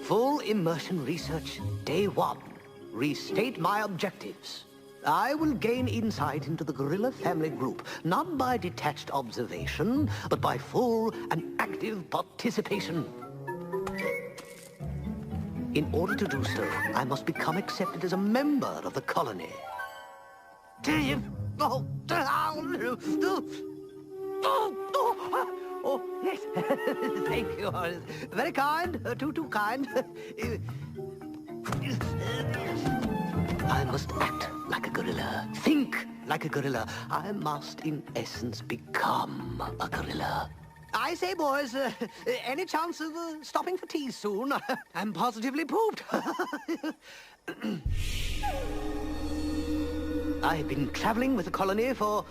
Full immersion research, day 1. Restate my objectives. I will gain insight into the gorilla family group, not by detached observation, but by full and active participation. In order to do so, I must become accepted as a member of the colony. Oh, yes. Thank you. Very kind. Too kind. I must act like a gorilla. Think like a gorilla. I must, in essence, become a gorilla. I say, boys, any chance of stopping for tea soon? I'm positively pooped. I've been traveling with the colony for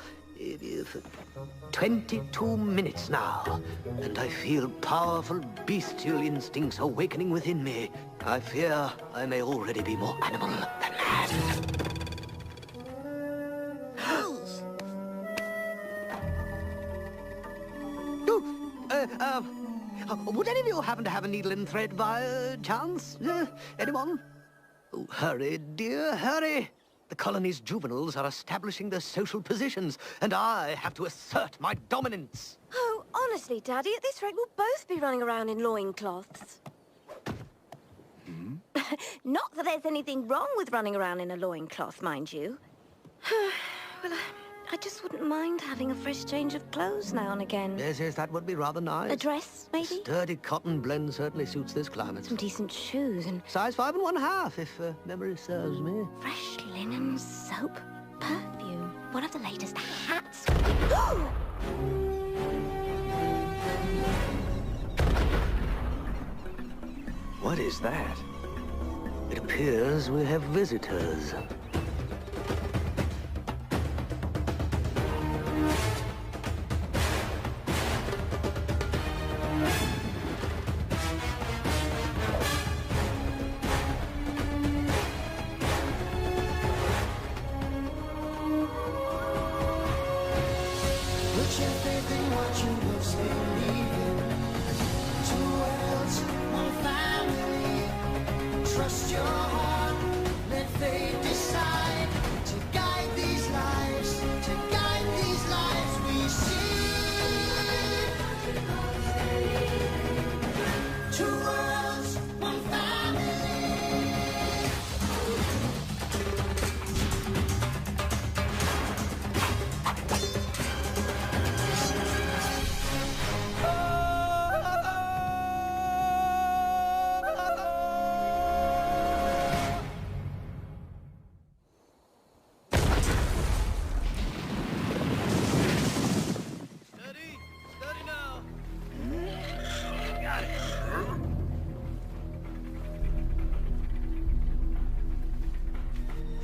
22 minutes now, and I feel powerful bestial instincts awakening within me. I fear I may already be more animal than man. Would any of you happen to have a needle and thread by chance? Anyone? Oh, hurry, dear, hurry. The colony's juveniles are establishing their social positions, and I have to assert my dominance. Oh, honestly, Daddy, at this rate, we'll both be running around in loincloths. Not that there's anything wrong with running around in a loincloth, mind you. Well, I just wouldn't mind having a fresh change of clothes now and again. Yes, that would be rather nice. A dress, maybe? Sturdy cotton blend certainly suits this climate. Some decent shoes and... Size 5 1/2, if memory serves me. Fresh linen, soap, perfume. One of the latest hats. What is that? It appears we have visitors. Trust your heart, let fate decide to guide these lives we see. Two worlds, one family.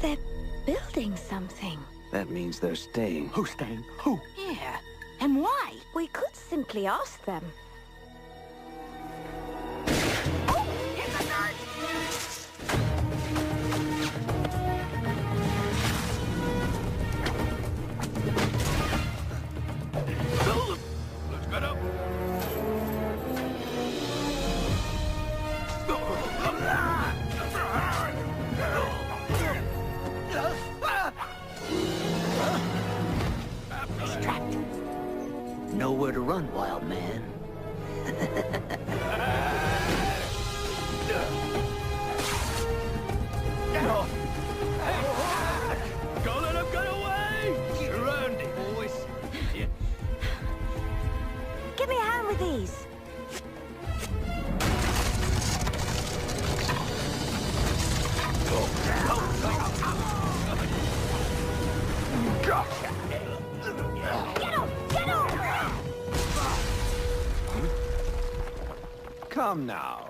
They're building something. That means they're staying. Who's staying? Who? Yeah. And why? We could simply ask them. Oh! It's a nurse! Let's get up. Nowhere to run, wild man. Go, let him get away! Surrounded, boys. Give me a hand with these. Come now.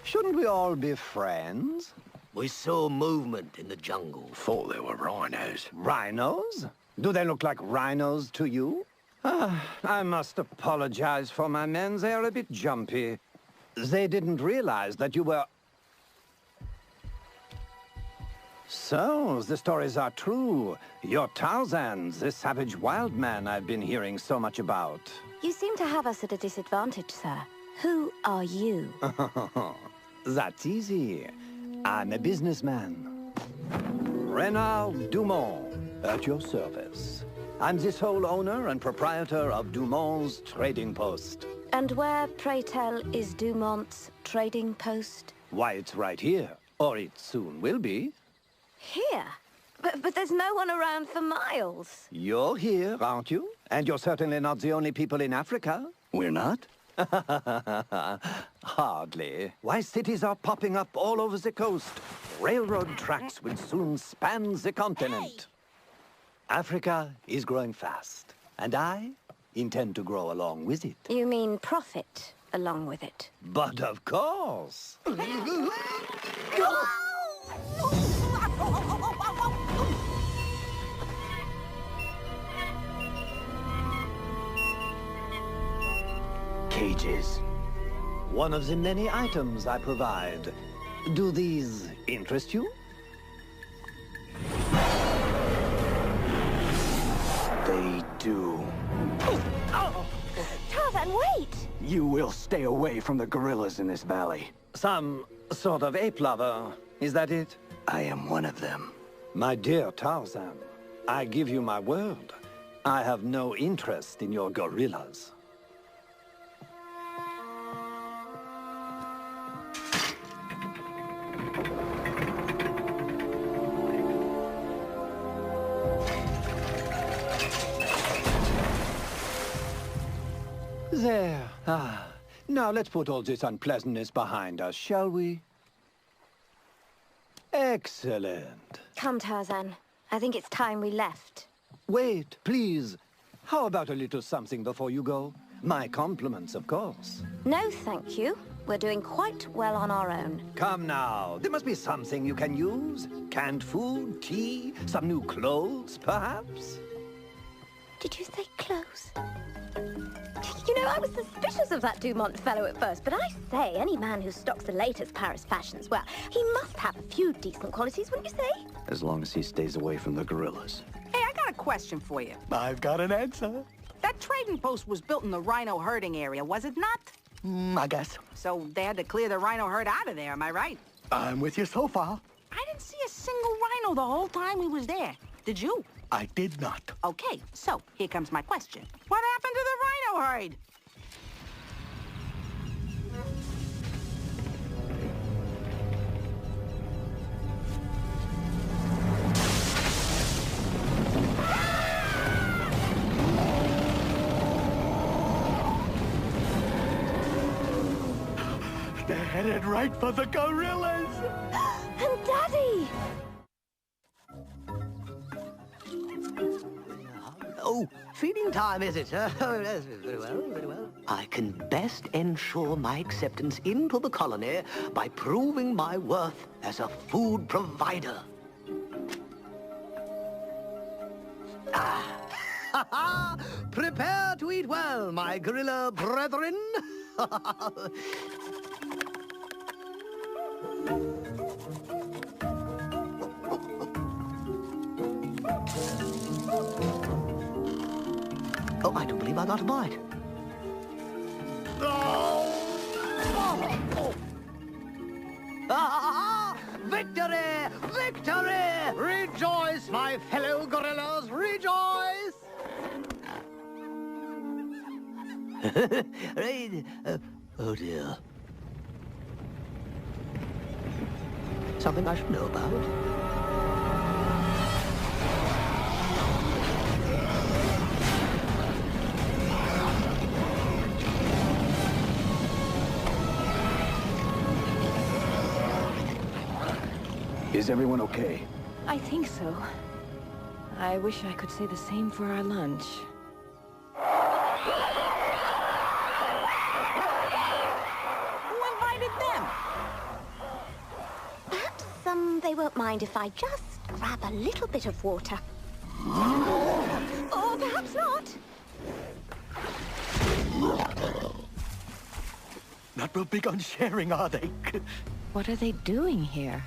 Shouldn't we all be friends? We saw movement in the jungle. Thought they were rhinos. Rhinos? Do they look like rhinos to you? I must apologize for my men. They are a bit jumpy. They didn't realize that you were... So, the stories are true. You're Tarzan, the savage wild man I've been hearing so much about. You seem to have us at a disadvantage, sir. Who are you? That's easy. I'm a businessman. Renard Dumont, at your service. I'm the sole owner and proprietor of Dumont's Trading Post. And where, pray tell, is Dumont's trading post? Why, it's right here. Or it soon will be. Here? But there's no one around for miles. You're here, aren't you? And you're certainly not the only people in Africa. We're not? Hardly. Why, cities are popping up all over the coast. Railroad tracks will soon span the continent. Africa is growing fast, and I intend to grow along with it. You mean profit along with it? But of course. Cages. One of the many items I provide. Do these interest you? They do. Tarzan, wait! You will stay away from the gorillas in this valley. Some sort of ape lover, is that it? I am one of them. My dear Tarzan, I give you my word. I have no interest in your gorillas. There. Now let's put all this unpleasantness behind us, shall we? Excellent. Come, Tarzan. I think it's time we left. Wait, please. How about a little something before you go? My compliments, of course. No, thank you. We're doing quite well on our own. Come now. There must be something you can use. Canned food, tea, some new clothes, perhaps? Did you say clothes? You know, I was suspicious of that Dumont fellow at first, but I say, any man who stocks the latest Paris fashions, well, he must have a few decent qualities, wouldn't you say? As long as he stays away from the gorillas. Hey, I got a question for you. I've got an answer. That trading post was built in the rhino herding area, was it not? I guess. So they had to clear the rhino herd out of there, am I right? I'm with you so far. I didn't see a single rhino the whole time we was there. Did you? I did not. Okay, so here comes my question. What happened to the rhino herd? They're headed right for the gorillas. And Daddy! Oh, feeding time, is it? Oh, yes, very well, very well. I can best ensure my acceptance into the colony by proving my worth as a food provider. Ah! Prepare to eat well, my gorilla brethren. Oh, I do believe I got a bite. Victory! Victory! Rejoice, my fellow gorillas, rejoice! Oh dear. Something I should know about. Is everyone okay? I think so. I wish I could say the same for our lunch. Who invited them? Perhaps they won't mind if I just grab a little bit of water. Or perhaps not. Not real big on sharing, are they? What are they doing here?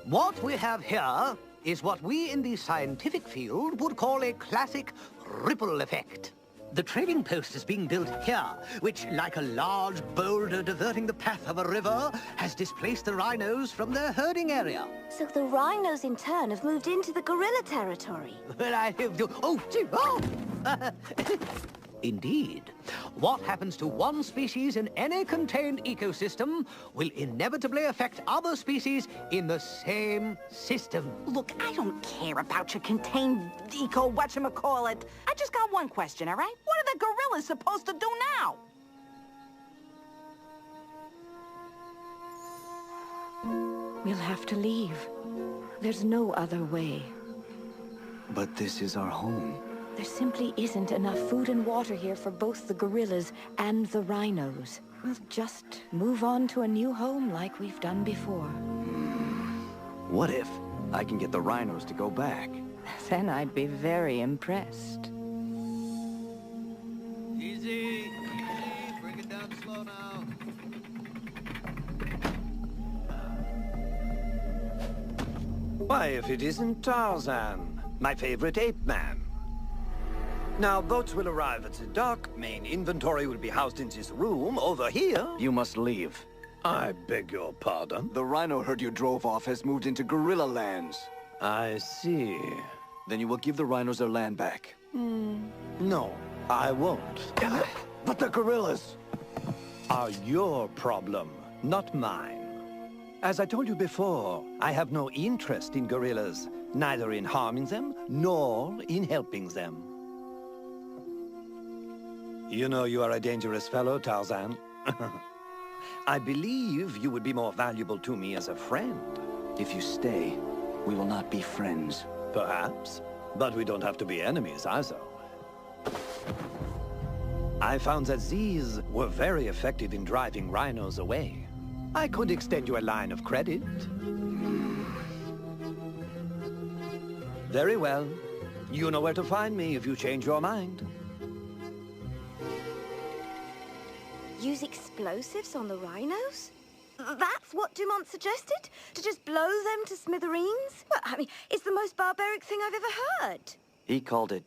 What we have here is what we in the scientific field would call a classic ripple effect. The trading post is being built here, which, like a large boulder diverting the path of a river, has displaced the rhinos from their herding area. So the rhinos, in turn, have moved into the gorilla territory. Well, oh, gee, oh! Indeed. What happens to one species in any contained ecosystem will inevitably affect other species in the same system. Look, I don't care about your contained eco whatchamacallit. I just got one question, all right? What are the gorillas supposed to do now? We'll have to leave. There's no other way. But this is our home. There simply isn't enough food and water here for both the gorillas and the rhinos. We'll just move on to a new home like we've done before. What if I can get the rhinos to go back? Then I'd be very impressed. Easy. Bring it down slow now. Why, if it isn't Tarzan, my favorite ape man. Now, boats will arrive at the dock. Main inventory will be housed in this room over here. You must leave. I beg your pardon? The rhino herd you drove off has moved into gorilla lands. I see. Then you will give the rhinos their land back. No, I won't. But the gorillas! Are your problem, not mine. As I told you before, I have no interest in gorillas, neither in harming them nor in helping them. You know you are a dangerous fellow, Tarzan. I believe you would be more valuable to me as a friend. If you stay, we will not be friends. Perhaps, but we don't have to be enemies either. I found that these were very effective in driving rhinos away. I could extend you a line of credit. Very well. You know where to find me if you change your mind. Use explosives on the rhinos? That's what Dumont suggested? To just blow them to smithereens? Well, I mean, it's the most barbaric thing I've ever heard. He called it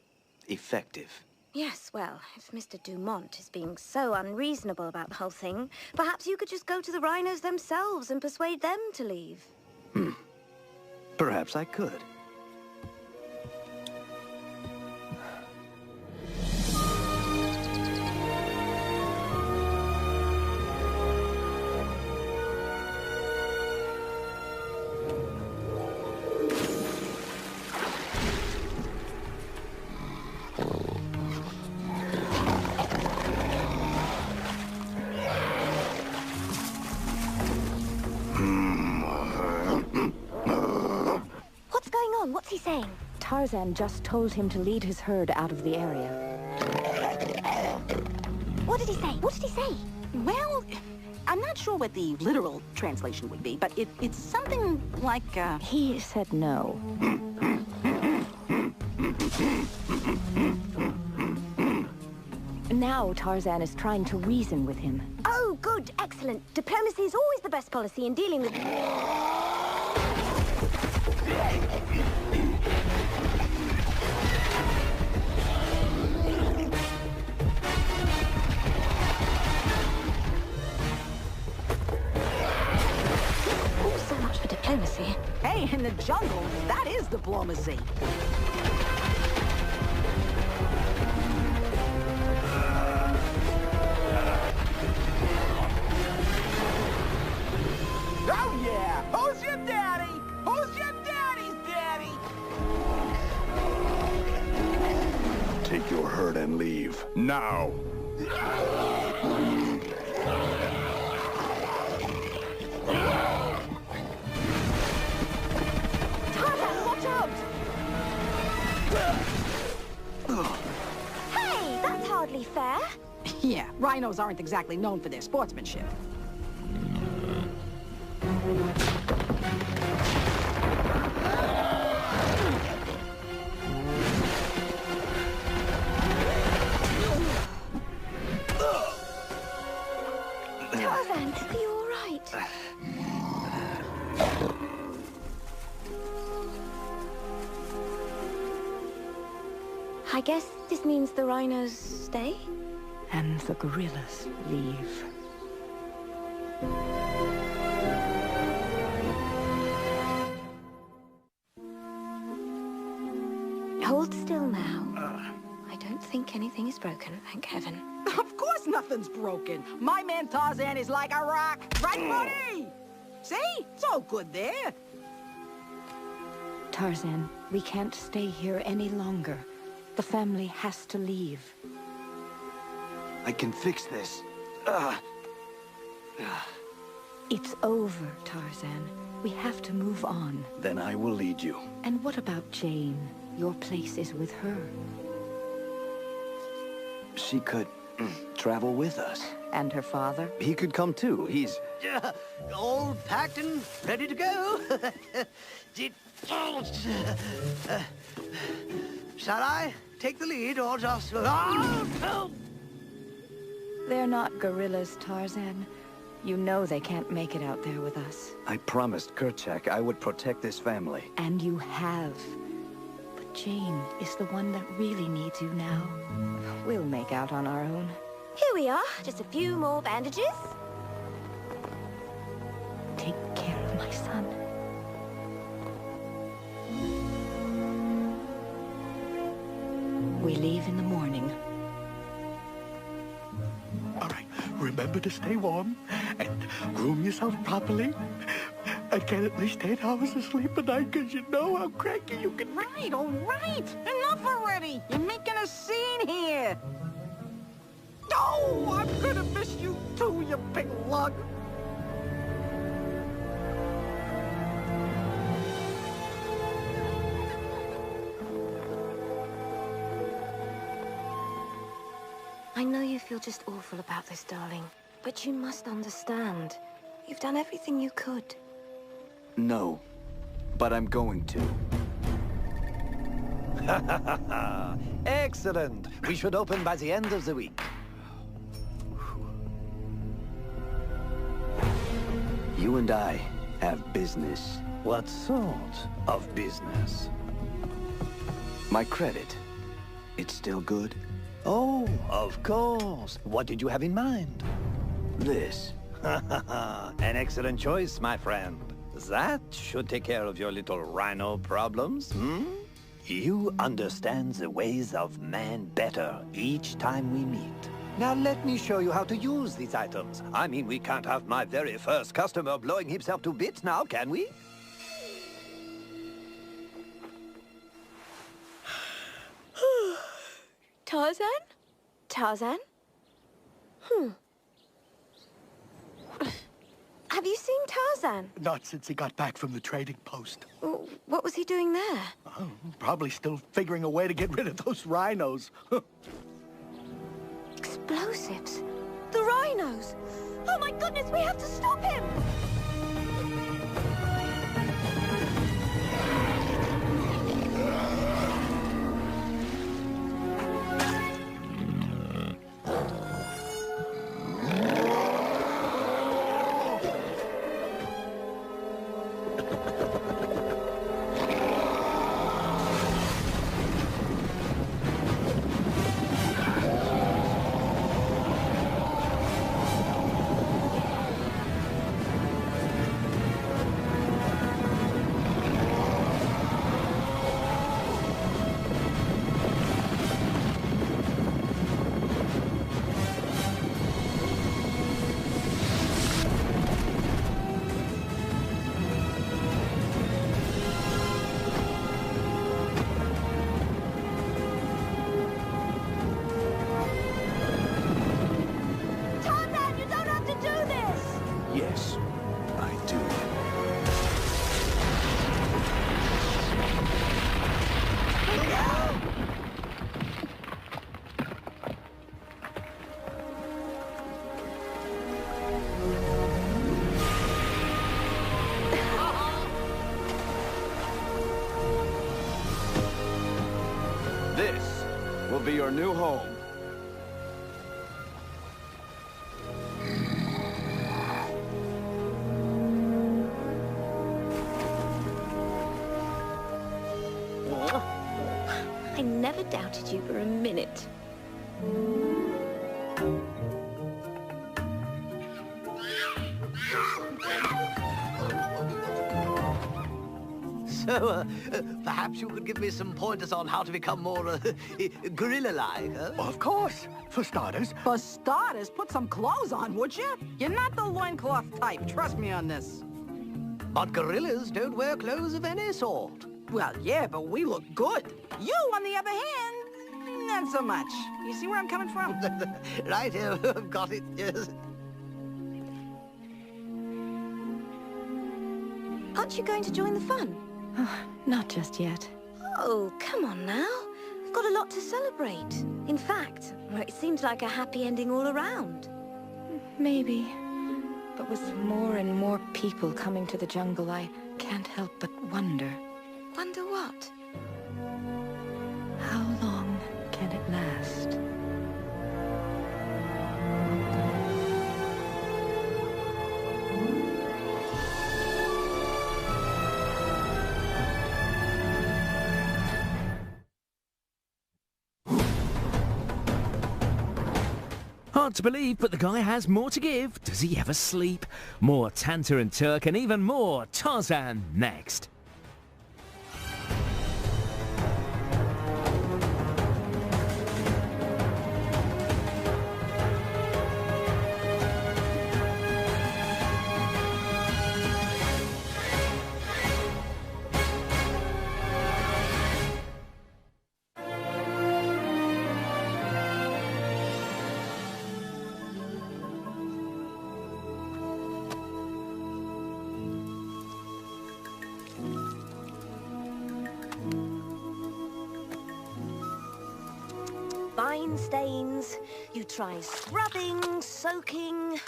effective. Yes, well, if Mr. Dumont is being so unreasonable about the whole thing, perhaps you could just go to the rhinos themselves and persuade them to leave. Perhaps I could. What's he saying? Tarzan just told him to lead his herd out of the area. What did he say? What did he say? Well, I'm not sure what the literal translation would be, but it's something like, He said no. Now Tarzan is trying to reason with him. Oh, good, excellent. Diplomacy is always the best policy in dealing with... Oh, so much for diplomacy. hey, in the jungle, that is diplomacy. Oh yeah! Who's your daddy? Who's your daddy's daddy? Take your herd and leave. Now! Tarzan, watch out! Hey, that's hardly fair. Yeah, rhinos aren't exactly known for their sportsmanship. Tarzan, are you all right? I guess this means the rhinos stay? And the gorillas leave. Hold still now. I don't think anything is broken, thank heaven. Of course nothing's broken. My man Tarzan is like a rock. Right, buddy? See? It's all good there. Tarzan, we can't stay here any longer. The family has to leave. I can fix this. It's over, Tarzan. We have to move on. Then I will lead you. And what about Jane? Your place is with her. She could travel with us. And her father? He could come too. He's... All packed and ready to go. Shall I take the lead or just... Oh! They're not gorillas, Tarzan. You know they can't make it out there with us. I promised Kerchak I would protect this family. And you have. But Jane is the one that really needs you now. We'll make out on our own. Here we are, just a few more bandages. Take care of my son. We leave in the morning. All right, remember to stay warm and groom yourself properly. And get at least 8 hours of sleep a night, because you know how cranky you can be. Right, all right. Enough already. You're making a scene here. Oh, I'm gonna miss you too, you big lug. I know you feel just awful about this, darling. But you must understand. You've done everything you could. No, but I'm going to. Excellent. We should open by the end of the week. You and I have business. What sort of business? My credit, it's still good? Oh, of course. What did you have in mind? This. An excellent choice, my friend. That should take care of your little rhino problems, hmm? You understand the ways of man better each time we meet. Now let me show you how to use these items. I mean, we can't have my very first customer blowing himself to bits now, can we? Tarzan? Tarzan? Have you seen Tarzan? Not since he got back from the trading post. What was he doing there? Oh, probably still figuring a way to get rid of those rhinos. Explosives? The rhinos? Oh my goodness, we have to stop him! Yes, I do. This will be your new home. I never never doubted you for a minute. So, perhaps you could give me some pointers on how to become more gorilla-like, huh? Of course. For starters, For starters, put some clothes on, would you? You're not the loincloth type. Trust me on this. But gorillas don't wear clothes of any sort. Well, yeah, but we look good. You, on the other hand, not so much. You see where I'm coming from? Right here, I've got it, yes. Aren't you going to join the fun? Not just yet. Oh, come on now. We've got a lot to celebrate. In fact, well, it seems like a happy ending all around. Maybe. But with more and more people coming to the jungle, I can't help but wonder. Wonder what? How long can it last? Hard to believe, but the guy has more to give. Does he ever sleep? More Tanta and Turk and even more Tarzan next. Fine stains. You try scrubbing, soaking.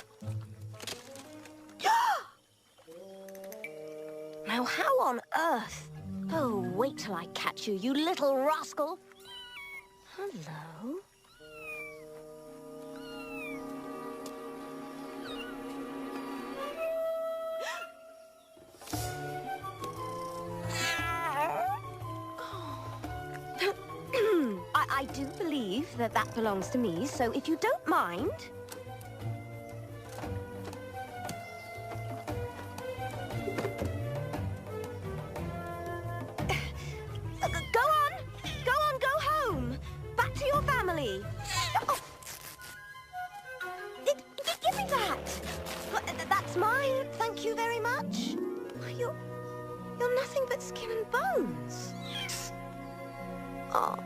Now, how on earth? Oh, wait till I catch you, you little rascal. Hello? I do believe that that belongs to me, so if you don't mind... Go on, go home! Back to your family! Oh. Give me that! That's mine, thank you very much. You're nothing but skin and bones. Oh,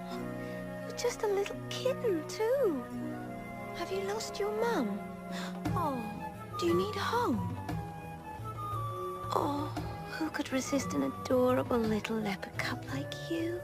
you're just a little kitten, too. Have you lost your mum? Oh, do you need a home? Oh, who could resist an adorable little leopard cub like you?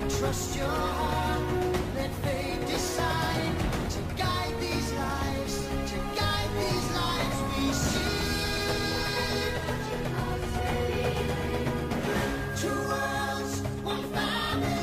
Trust your heart, let fate decide to guide these lives, we see. Two worlds, one family.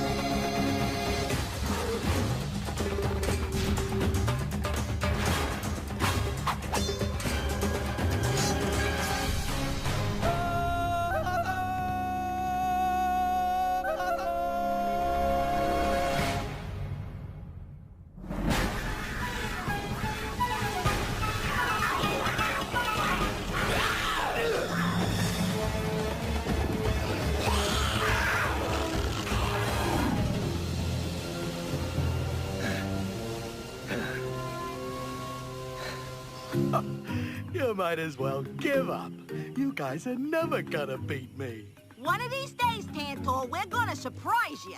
You might as well give up. You guys are never gonna beat me. One of these days, Tantor, we're gonna surprise you.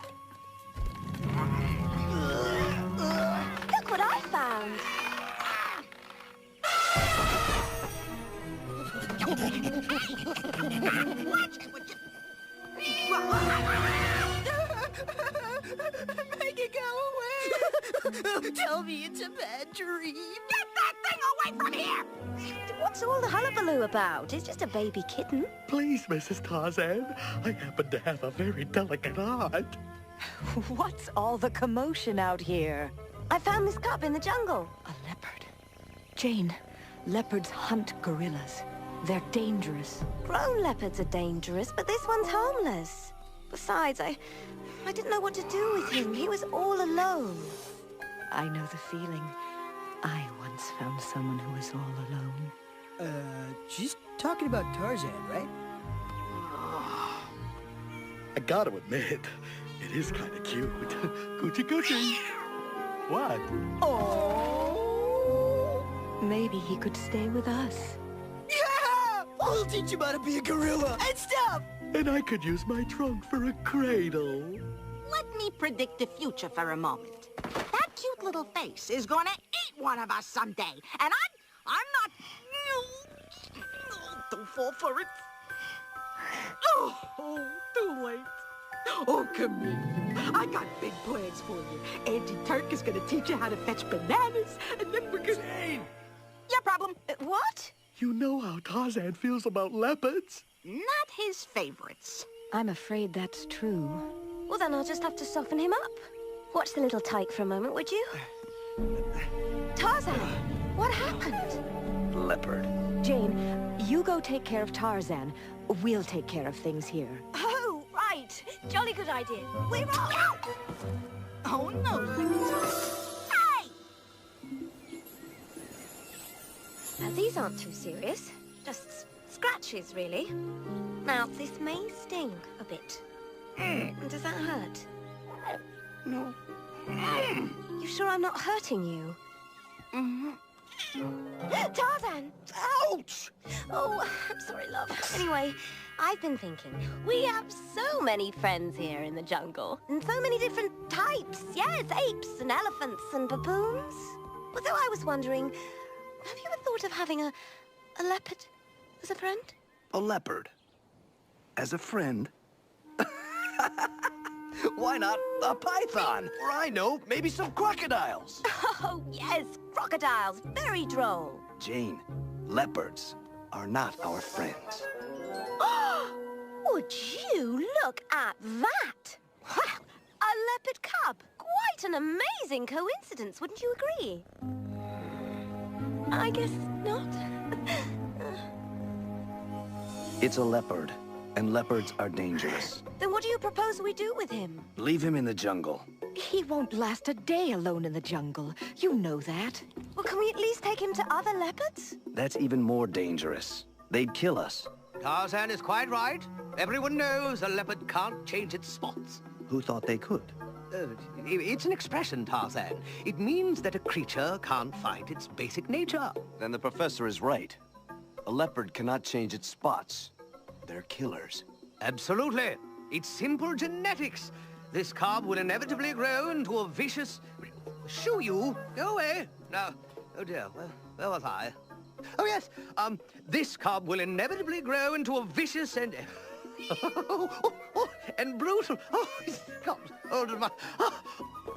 Look what I found! Tell me it's a bad dream. Get that thing away from here! What's all the hullabaloo about? It's just a baby kitten. Please, Mrs. Tarzan, I happen to have a very delicate heart. What's all the commotion out here? I found this cub in the jungle. A leopard. Jane, leopards hunt gorillas. They're dangerous. Grown leopards are dangerous, but this one's harmless. Besides, I didn't know what to do with him. He was all alone. I know the feeling. I once found someone who was all alone. She's talking about Tarzan, right? I gotta admit, it is kind of cute. Coochie coochie. What? Oh! Maybe he could stay with us. Yeah! We'll teach him how to be a gorilla and stuff! And I could use my trunk for a cradle. Let me predict the future for a moment. That cute little face is gonna eat one of us someday, and I'm not... Don't fall for it. Oh, too late. Oh, come here. I got big plans for you. Auntie Turk is gonna teach you how to fetch bananas, and then we're gonna... Jane! Your problem. What? You know how Tarzan feels about leopards. Not his favorites. I'm afraid that's true. Well, then I'll just have to soften him up. Watch the little tyke for a moment, would you? Tarzan, what happened? Leopard. Jane, you go take care of Tarzan. We'll take care of things here. Oh, right. Jolly good idea. We're off. Oh, no. Hey! Now, these aren't too serious. Just scratches, really. Now, this may sting a bit. Does that hurt? No. You sure I'm not hurting you? Tarzan! Ouch! Oh, I'm sorry, love. Anyway, I've been thinking, we have so many friends here in the jungle. And so many different types. Yes, apes and elephants and baboons. Although I was wondering, have you ever thought of having a leopard as a friend? A leopard? As a friend? Why not a python? Or I know, maybe some crocodiles. Oh, yes, crocodiles. Very droll. Jane, leopards are not our friends. Would you look at that? Wow, a leopard cub. Quite an amazing coincidence, wouldn't you agree? I guess not. It's a leopard, and leopards are dangerous. Then what do you propose we do with him? Leave him in the jungle. He won't last a day alone in the jungle. You know that. Well, can we at least take him to other leopards? That's even more dangerous. They'd kill us. Tarzan is quite right. Everyone knows a leopard can't change its spots. Who thought they could? It's an expression, Tarzan. It means that a creature can't find its basic nature. Then the professor is right. A leopard cannot change its spots. They're killers. Absolutely. It's simple genetics. This cub will inevitably grow into a vicious... Shoo you! Go away! No. Oh dear, where was I? Oh yes, this cub will inevitably grow into a vicious and... and brutal... Oh, he's got hold of my...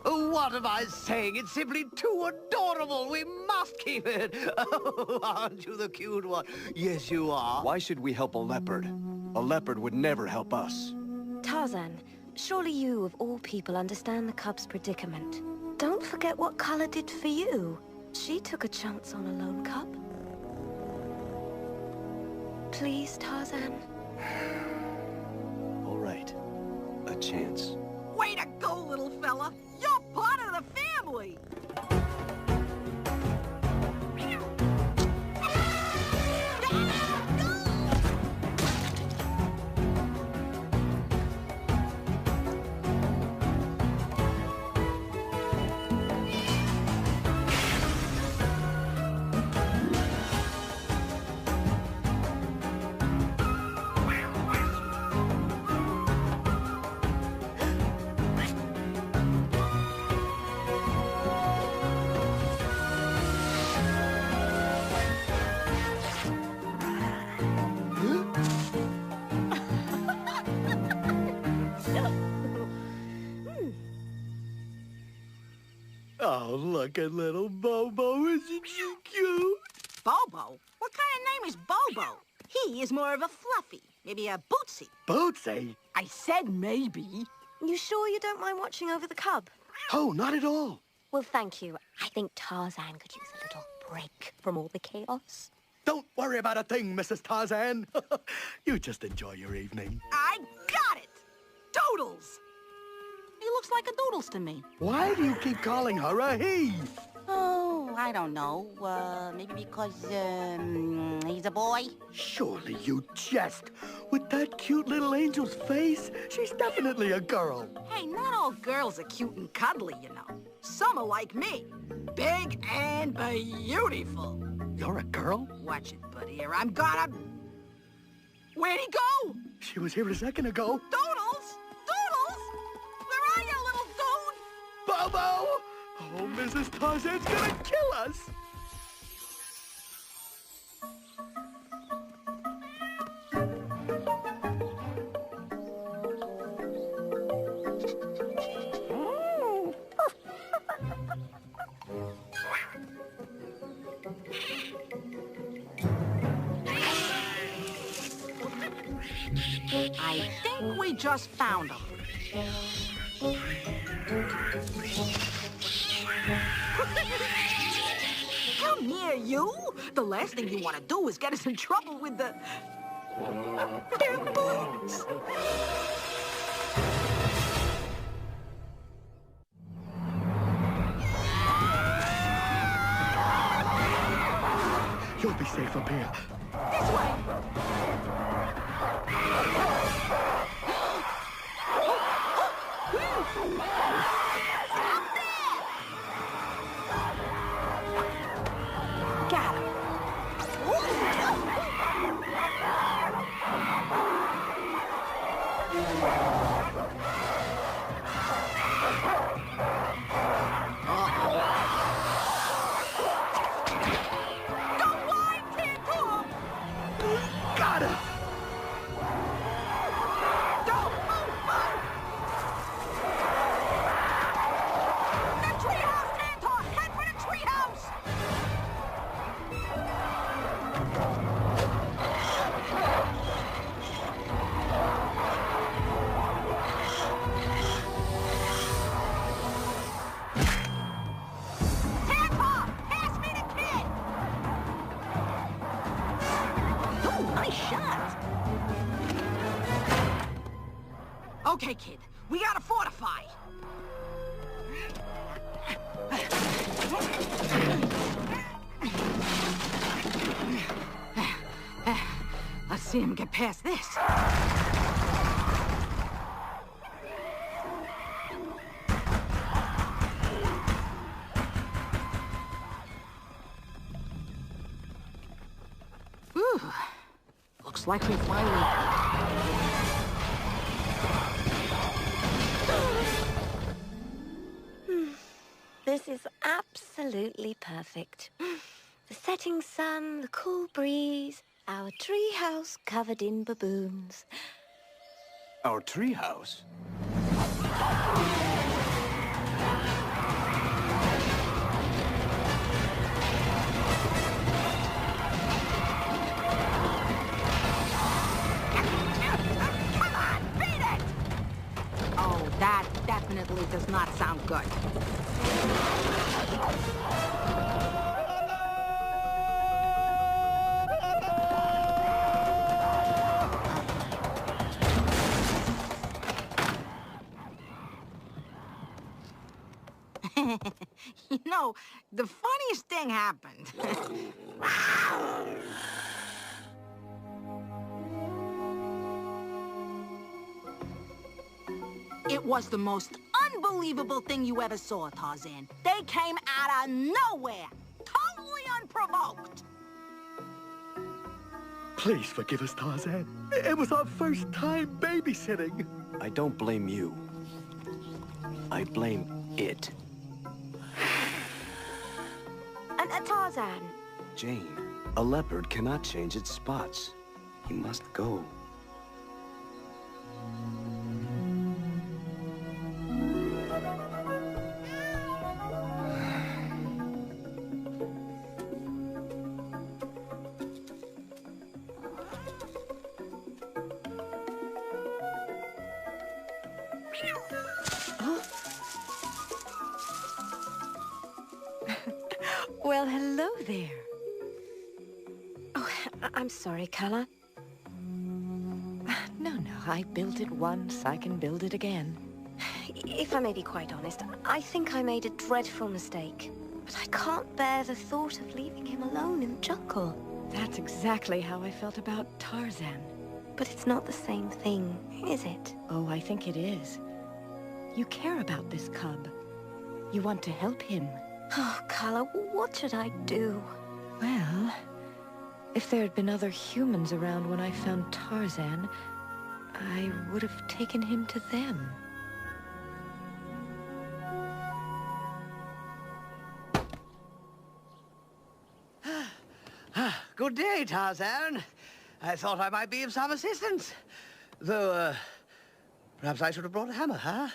Oh, what am I saying? It's simply too adorable. We must keep it. Oh, aren't you the cute one? Yes, you are. Why should we help a leopard? A leopard would never help us. Tarzan, surely you, of all people, understand the cub's predicament. Don't forget what Kala did for you. She took a chance on a lone cub. Please, Tarzan. All right. A chance. Way to go, little fella. You're part of the family. Oh, look at little Bobo. Isn't she cute? Bobo? What kind of name is Bobo? He is more of a Fluffy. Maybe a Bootsy. Bootsy? I said maybe. You sure you don't mind watching over the cub? Oh, not at all. Well, thank you. I think Tarzan could use a little break from all the chaos. Don't worry about a thing, Mrs. Tarzan. You just enjoy your evening. I got it! Doodles! He looks like a Doodles to me. Why do you keep calling her a he? Oh, I don't know. Maybe because, he's a boy? Surely you jest. With that cute little angel's face, she's definitely a girl. Hey, not all girls are cute and cuddly, you know. Some are like me. Big and beautiful. You're a girl? Watch it, buddy, or I'm gonna... Where'd he go? She was here a second ago. Doodles! Doodles! Where are you, little dude? Bobo! Oh, Mrs. Tarzan's gonna kill us! I think we just found him. Come here, you! The last thing you want to do is get us in trouble with the... their boots! You'll be safe up here. This way! Got him. Don't whine, Tarzan! Got him! Don't move! The treehouse, Tarzan! Head for the treehouse! Tarzan! Pass me the kid! Oh, nice shot! Okay, kid. We gotta fortify. Let's see him get past this. Whew. Looks like we finally... This is absolutely perfect. The setting sun, the cool breeze, our treehouse covered in baboons. Our treehouse? Come on, beat it! Oh, that definitely does not sound good. You know, the funniest thing happened. It was the most unbelievable thing you ever saw, Tarzan. They came out of nowhere, totally unprovoked. Please forgive us, Tarzan. It was our first time babysitting. I don't blame you. I blame it. And Tarzan. Jane, a leopard cannot change its spots. He must go. there? Oh, I'm sorry, Kala. No, I built it once. I can build it again. If I may be quite honest, I think I made a dreadful mistake. But I can't bear the thought of leaving him alone in the jungle. That's exactly how I felt about Tarzan. But it's not the same thing, is it? Oh, I think it is. You care about this cub. You want to help him. Oh, Kala, what should I do? Well, if there had been other humans around when I found Tarzan, I would have taken him to them. Good day, Tarzan. I thought I might be of some assistance. Though, perhaps I should have brought a hammer, huh?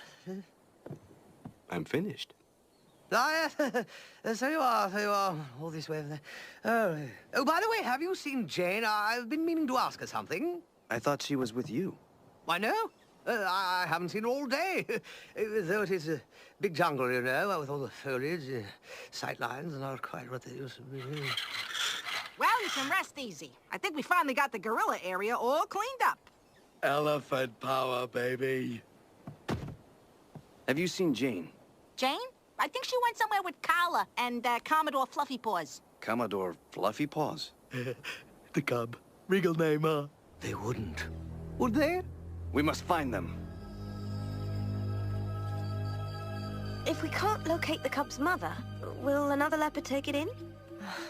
I'm finished. Ah, yes. So you are. All this way. Oh, by the way, have you seen Jane? I've been meaning to ask her something. I thought she was with you. I know. I haven't seen her all day. Though it is a big jungle, you know, with all the foliage, sight lines are not quite what they used to be. Well, you can rest easy. I think we finally got the gorilla area all cleaned up. Elephant power, baby. Have you seen Jane? Jane? I think she went somewhere with Kala and Commodore Fluffy Paws. Commodore Fluffy Paws? The cub. Regal name, huh? They wouldn't. Would they? We must find them. If we can't locate the cub's mother, will another leopard take it in?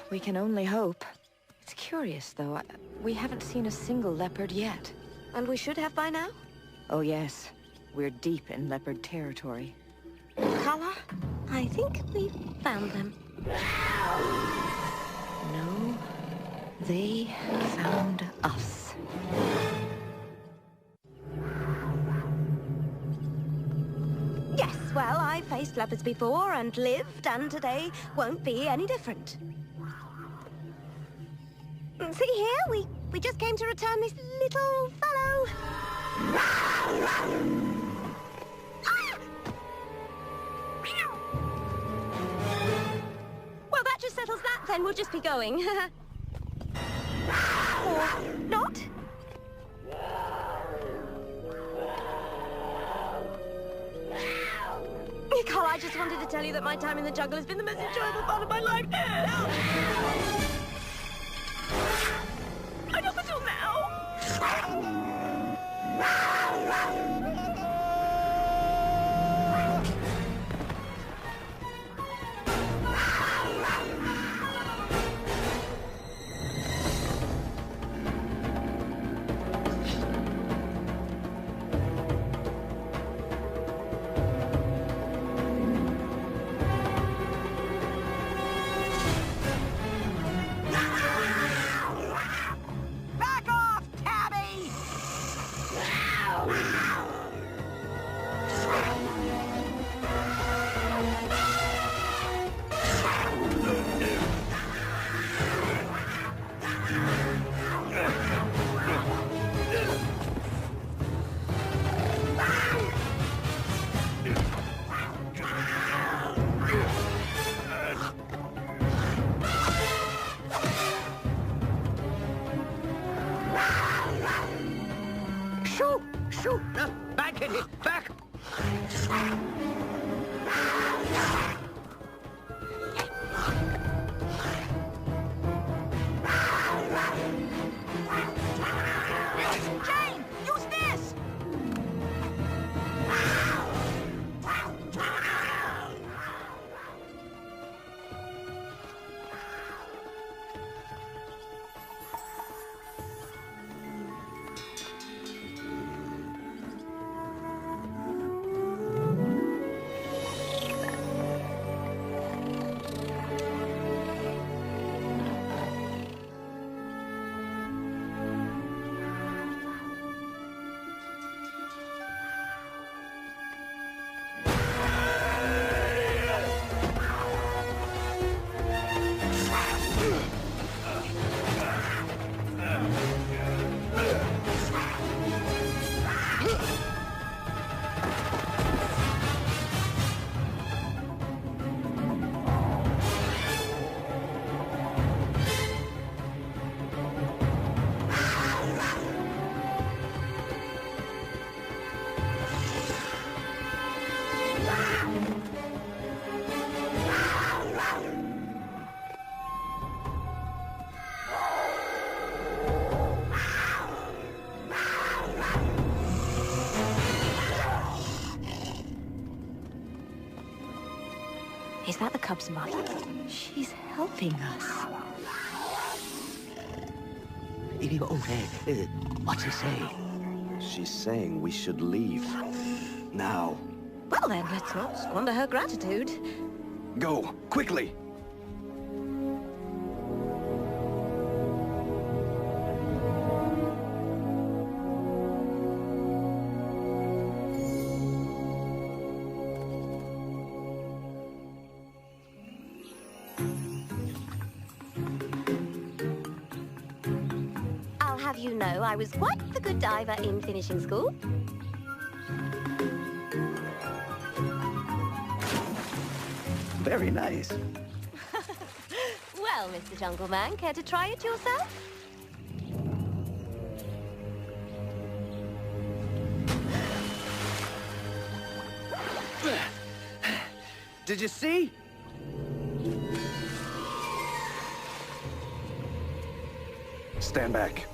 We can only hope. It's curious, though. We haven't seen a single leopard yet. And we should have by now? Oh, yes. We're deep in leopard territory. Kala, I think we've found them. No, they found us. Yes, well, I've faced leopards before and lived, and today won't be any different. See here, we just came to return this little fellow. Well, that just settles that, then. We'll just be going. Or not. Carl, I just wanted to tell you that my time in the jungle has been the most enjoyable part of my life. I know until now. Back off, Tabby! Shoot! Shoot! Back at it! Back! Jane, use this! Is that the cub's mother? She's helping us. What's he say? She's saying we should leave. Now. Well then, let's not squander her gratitude. Go, quickly! I'll have you know I was quite the good diver in finishing school. Very nice. Well, Mr. Jungle Man, care to try it yourself? Did you see? Stand back.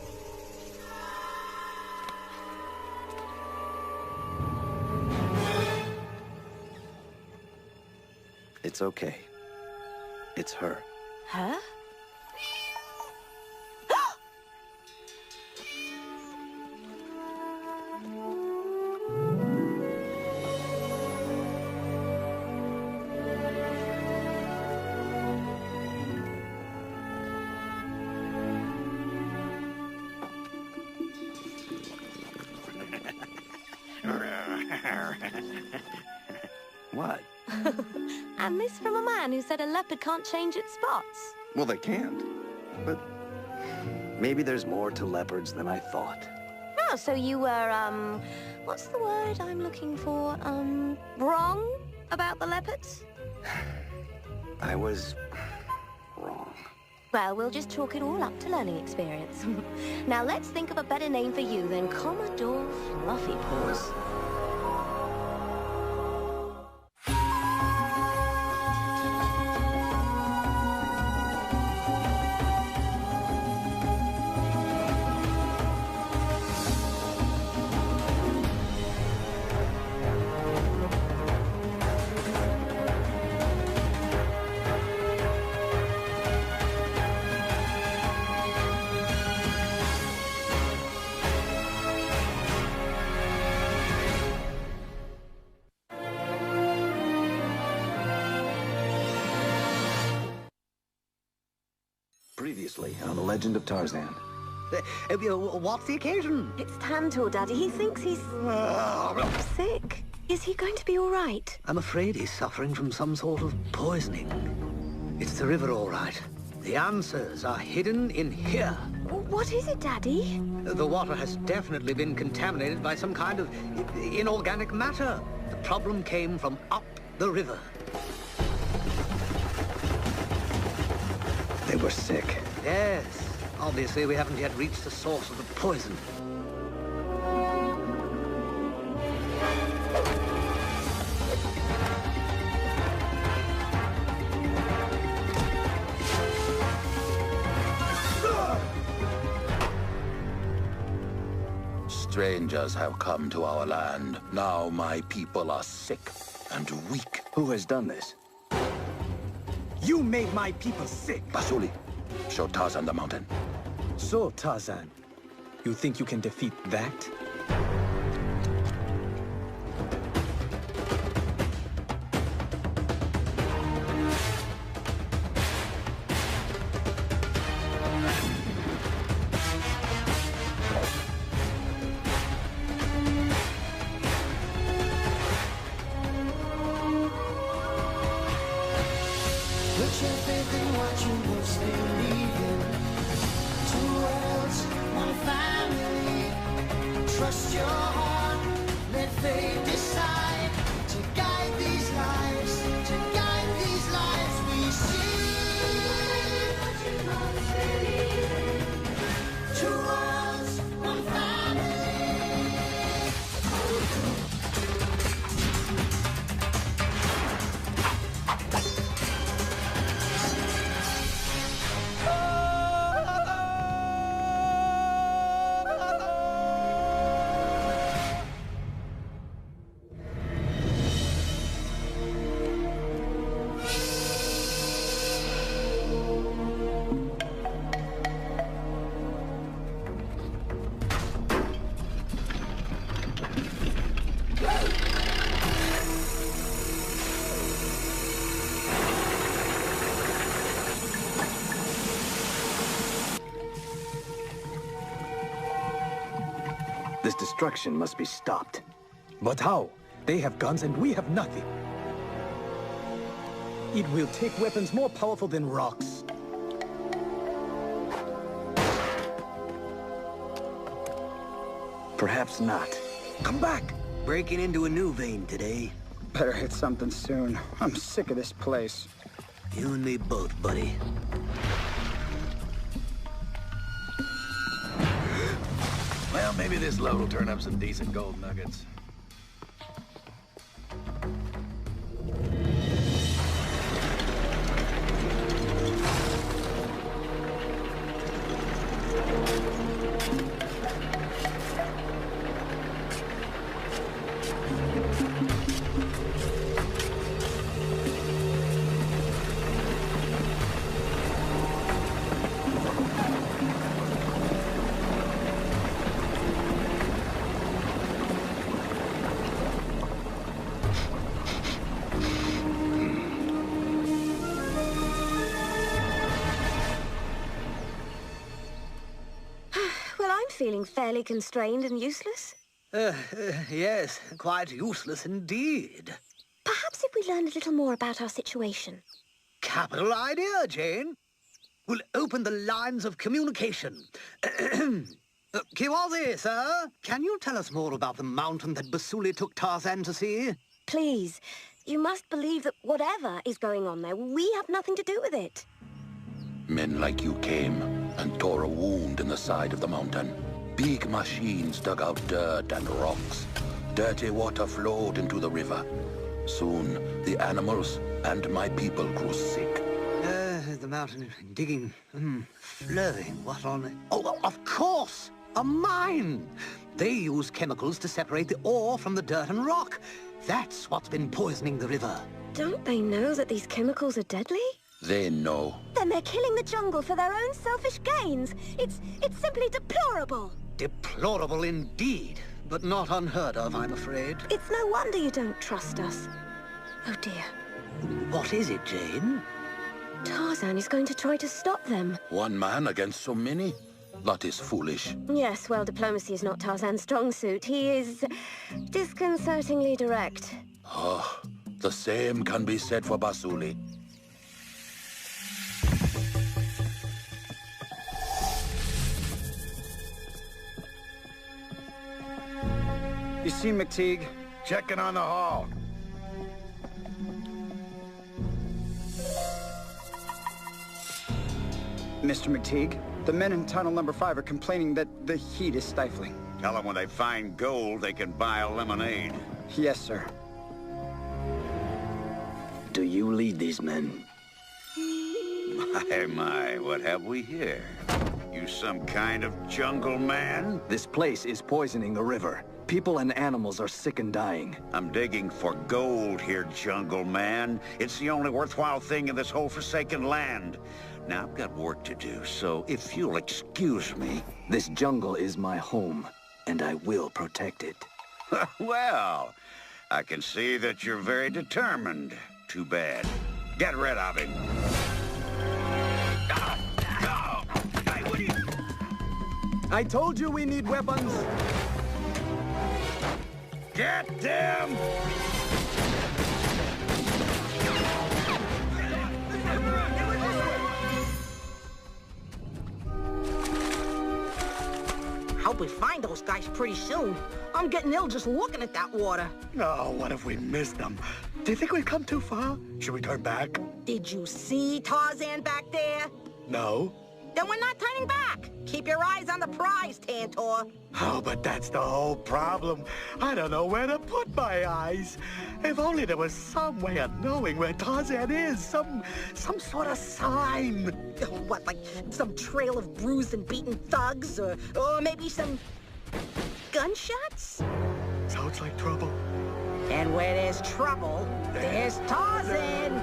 It's okay. It's her. Her? What? And this from a man who said a leopard can't change its spots. Well, they can't. But maybe there's more to leopards than I thought. Oh, so you were, what's the word I'm looking for? Wrong about the leopards? I was wrong. Well, we'll just chalk it all up to learning experience. Now let's think of a better name for you than Commodore Fluffy Paws. Previously on The Legend of Tarzan. What's the occasion? It's Tantor, Daddy. He thinks he's sick. Is he going to be all right? I'm afraid he's suffering from some sort of poisoning. It's the river, all right. The answers are hidden in here. What is it, Daddy? The water has definitely been contaminated by some kind of inorganic matter. The problem came from up the river. They were sick. Yes. Obviously, we haven't yet reached the source of the poison. Strangers have come to our land. Now my people are sick and weak. Who has done this? You made my people sick. Basuli, show Tarzan the mountain. So, Tarzan, you think you can defeat that? Put your faith in what you most believe in. Two worlds, one family. Trust your heart, let fate decide to guide these lives, to guide these lives we see. What you most believe in. Two worlds, one family. This destruction must be stopped. But how? They have guns and we have nothing. It will take weapons more powerful than rocks. Perhaps not. Come back! Breaking into a new vein today. Better hit something soon. I'm sick of this place. You and me both, buddy. Well, maybe this load will turn up some decent gold nuggets. Feeling fairly constrained and useless? Yes, quite useless indeed. Perhaps if we learn a little more about our situation. Capital idea, Jane. We'll open the lines of communication. Kiwazi, sir, can you tell us more about the mountain that Basuli took Tarzan to see? Please, you must believe that whatever is going on there, we have nothing to do with it. Men like you came and tore a wound in the side of the mountain. Big machines dug out dirt and rocks. Dirty water flowed into the river. Soon, the animals and my people grew sick. The mountain digging, flowing, what on... Oh, of course! A mine! They use chemicals to separate the ore from the dirt and rock. That's what's been poisoning the river. Don't they know that these chemicals are deadly? They know. Then they're killing the jungle for their own selfish gains. It's simply deplorable. Deplorable indeed, but not unheard of, I'm afraid. It's no wonder you don't trust us. Oh dear. What is it, Jane? Tarzan is going to try to stop them. One man against so many? That is foolish. Yes, well, diplomacy is not Tarzan's strong suit. He is disconcertingly direct. Oh, the same can be said for Basuli. You see McTeague? Checking on the hall. Mr. McTeague, the men in tunnel number 5 are complaining that the heat is stifling. Tell them when they find gold, they can buy a lemonade. Yes, sir. Do you lead these men? My, what have we here? You some kind of jungle man? This place is poisoning the river. People and animals are sick and dying. I'm digging for gold here, jungle man. It's the only worthwhile thing in this whole forsaken land. Now, I've got work to do, so if you'll excuse me... This jungle is my home, and I will protect it. Well, I can see that you're very determined. Too bad. Get rid of him. Hey, what are you... I told you we need weapons. Get them! Hope we find those guys pretty soon. I'm getting ill just looking at that water. Oh, what if we missed them? Do you think we've come too far? Should we turn back? Did you see Tarzan back there? No. Then we're not turning back. Keep your eyes on the prize, Tantor. Oh, but that's the whole problem. I don't know where to put my eyes. If only there was some way of knowing where Tarzan is. Some sort of sign. What, like some trail of bruised and beaten thugs? Or maybe some gunshots? Sounds like trouble. And where there's trouble, there's Tarzan.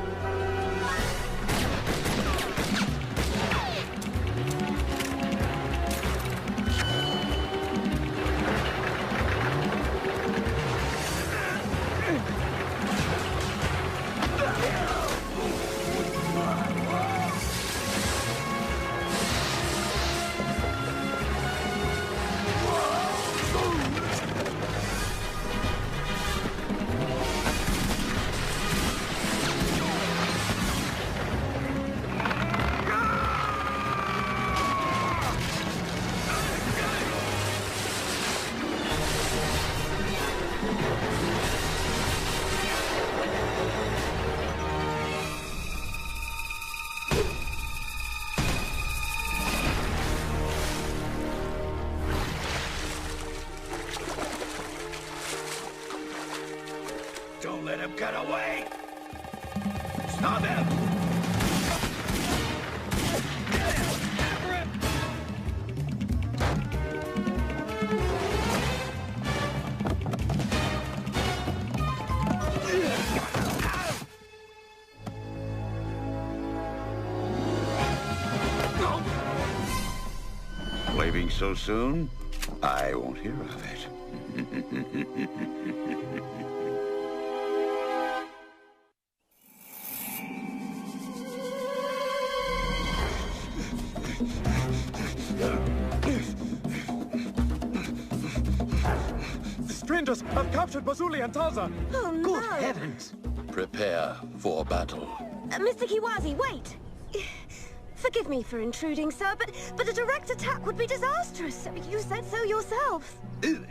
away! Stop him! Get him! After him! Leaving so soon? I won't hear of it. The strangers have captured Bazuli and Tarzan. Oh, no. Good heavens! Prepare for battle. Mr. Kiwazi, wait! Forgive me for intruding, sir, but a direct attack would be disastrous. You said so yourself.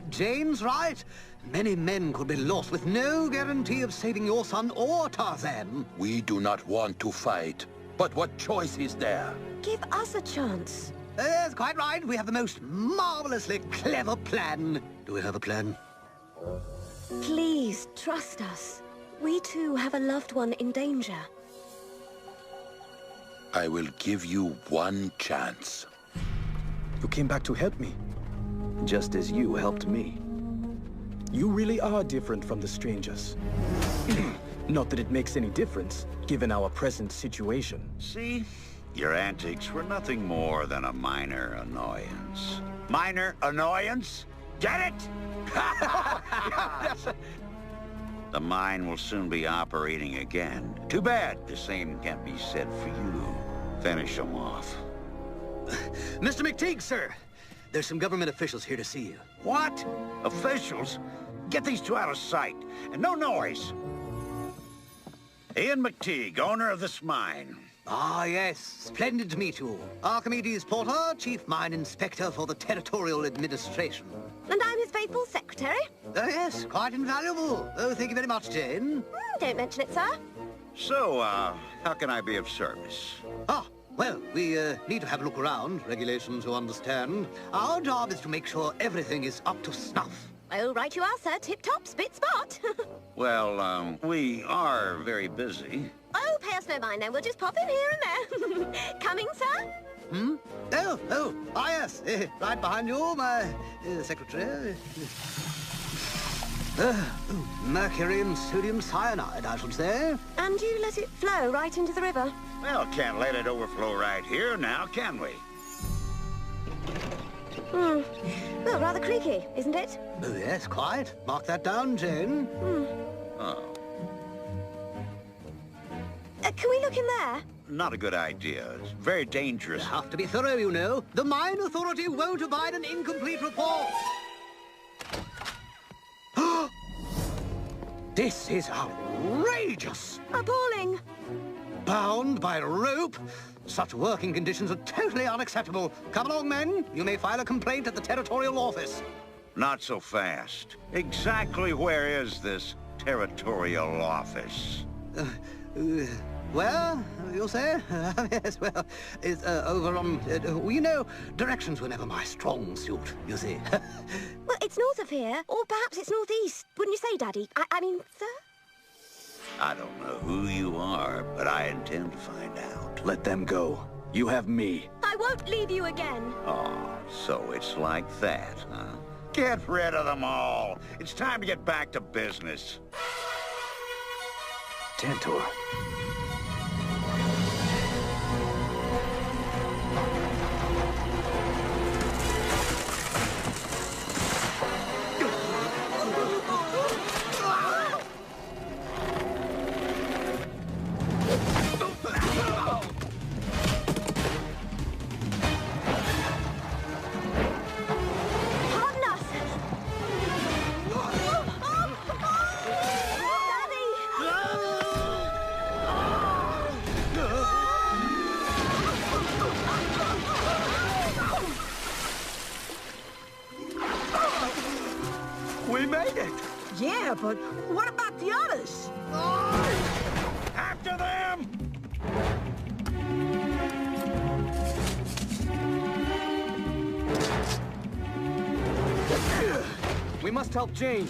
Jane's right. Many men could be lost with no guarantee of saving your son or Tarzan. We do not want to fight, but what choice is there? Give us a chance. That's quite right. We have the most marvelously clever plan. Do we have a plan? Please, trust us. We too have a loved one in danger. I will give you one chance. You came back to help me, just as you helped me. You really are different from the strangers. Not that it makes any difference, given our present situation. See? Your antics were nothing more than a minor annoyance. Minor annoyance? Get it? The mine will soon be operating again. Too bad the same can't be said for you. Finish them off. Mr. McTeague, sir. There's some government officials here to see you. What? Officials? Get these two out of sight. And no noise. Ian McTeague, owner of this mine. Ah, yes. Splendid to meet you. Archimedes Porter, Chief Mine Inspector for the Territorial Administration. And I'm his faithful secretary. Yes, quite invaluable. Oh, thank you very much, Jane. Don't mention it, sir. So, how can I be of service? Ah, well, we need to have a look around. Regulations to understand. Our job is to make sure everything is up to snuff. Oh, right you are, sir. Tip-top, spit-spot. Well, we are very busy. Oh, pay us no mind then. We'll just pop in here and there. Coming, sir? Hmm? Yes. Right behind you, my secretary. Mercury and sodium cyanide, I should say. And you let it flow right into the river? Well, can't let it overflow right here now, can we? Well, rather creaky, isn't it? Oh, yes, quite. Mark that down, Jane. Oh. Can we look in there? Not a good idea. It's very dangerous. You have to be thorough, you know. The Mine Authority won't abide an incomplete report. This is outrageous! Appalling! Bound by rope? Such working conditions are totally unacceptable. Come along, men. You may file a complaint at the Territorial Office. Not so fast. Exactly where is this Territorial Office? Where, you'll say? Yes, well, it's over on... you know, directions were never my strong suit, you see. Well, it's north of here, or perhaps it's northeast. Wouldn't you say, Daddy? I mean, sir? I don't know who you are, but I intend to find out. Let them go. You have me. I won't leave you again. Oh, so it's like that, huh? Get rid of them all. It's time to get back to business. Tantor. We made it! Yeah, but what about the others? After them! We must help Jane.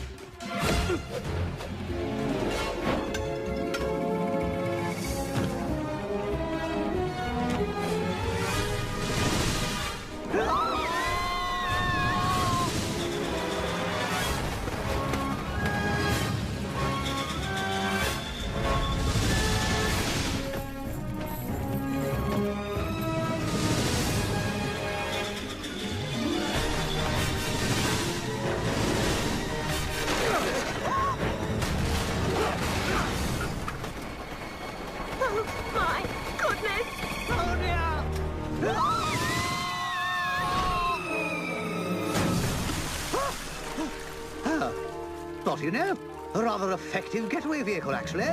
What do you know? A rather effective getaway vehicle, actually.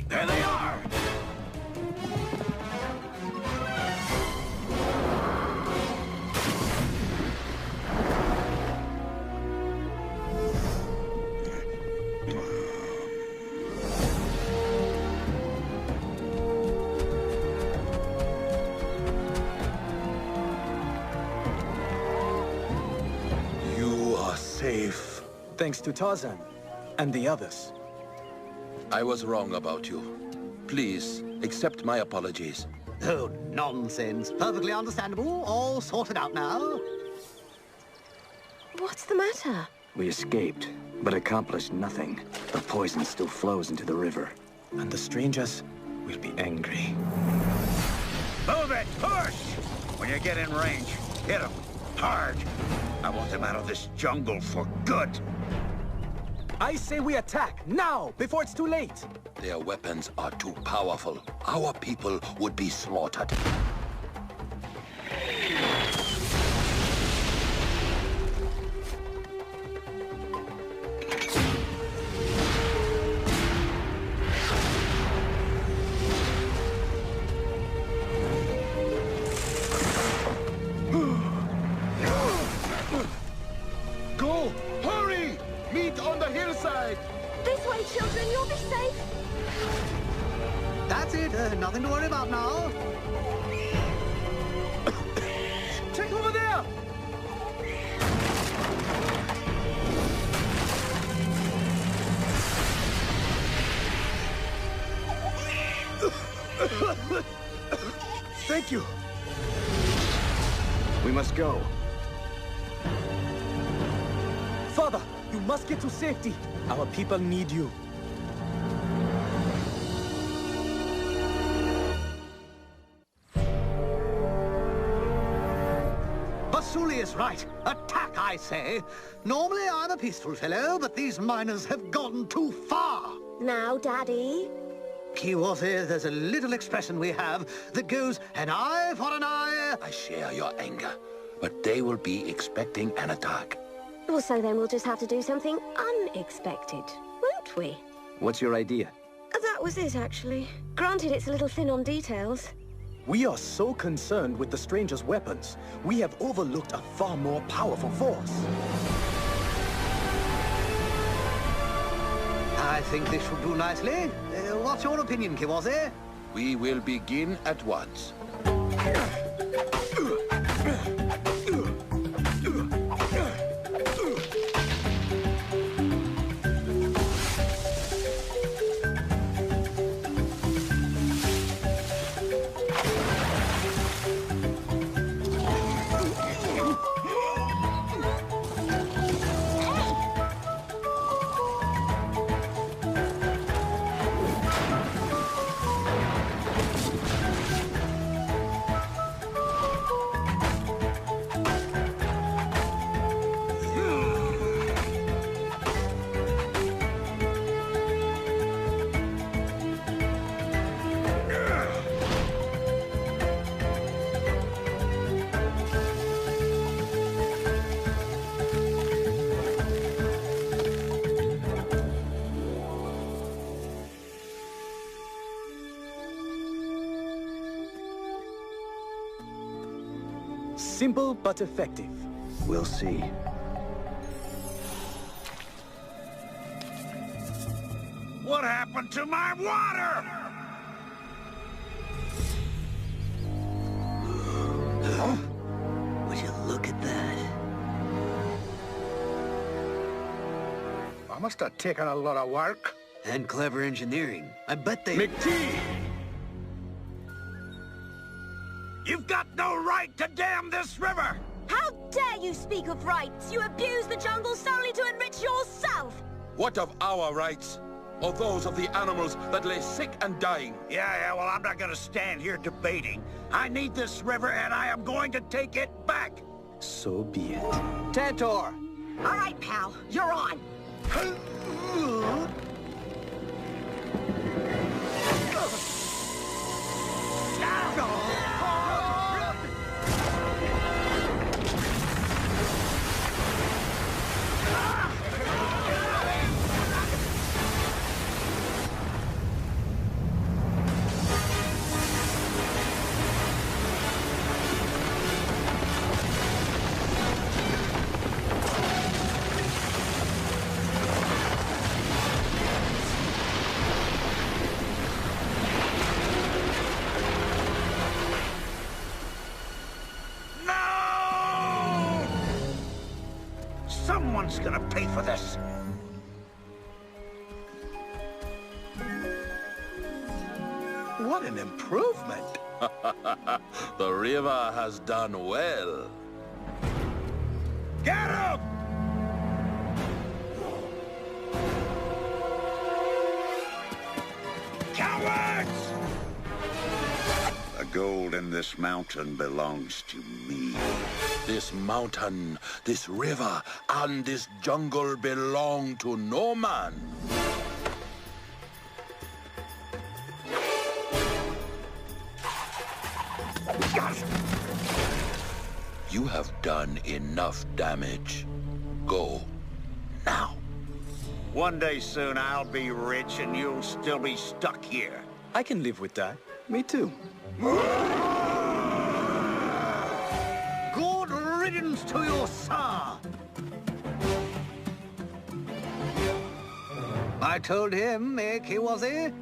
There they are! Safe. Thanks to Tarzan and the others. I was wrong about you. Please, accept my apologies. Oh, nonsense. Perfectly understandable. All sorted out now. What's the matter? We escaped, but accomplished nothing. The poison still flows into the river. And the strangers will be angry. Move it! Push! When you get in range, hit them. Hard. I want them out of this jungle for good. I say we attack, now, before it's too late. Their weapons are too powerful. Our people would be slaughtered. Go! Hurry! Meet on the hillside! This way, children, you'll be safe. That's it. Nothing to worry about now. Check over there! Thank you. We must go. Father, you must get to safety. Our people need you. Basuli is right. Attack, I say. Normally I'm a peaceful fellow, but these miners have gone too far. Now, Daddy. Kiwase, there's a little expression we have that goes, an eye for an eye. I share your anger, but they will be expecting an attack. Well, so then we'll just have to do something unexpected, won't we? What's your idea? That was it, actually. Granted, it's a little thin on details. We are so concerned with the strangers' weapons, we have overlooked a far more powerful force. I think this should do nicely. What's your opinion, Kiwase? We will begin at once. Simple but effective. We'll see. What happened to my water? Would you look at that? I must have taken a lot of work. And clever engineering. I bet they... McTee! You've got no right to dam this river! How dare you speak of rights? You abuse the jungle solely to enrich yourself! What of our rights? Or those of the animals that lay sick and dying? Yeah, well, I'm not gonna stand here debating. I need this river, and I am going to take it back! So be it. Tantor! All right, pal, you're on. Someone's gonna pay for this. What an improvement! The river has done well. Get him! Cowards! The gold in this mountain belongs to me. This mountain, this river, and this jungle belong to no man. You have done enough damage. Go, now. One day soon I'll be rich and you'll still be stuck here. I can live with that. Me too. Good riddance to you, sir. I told him, Mick, he was he?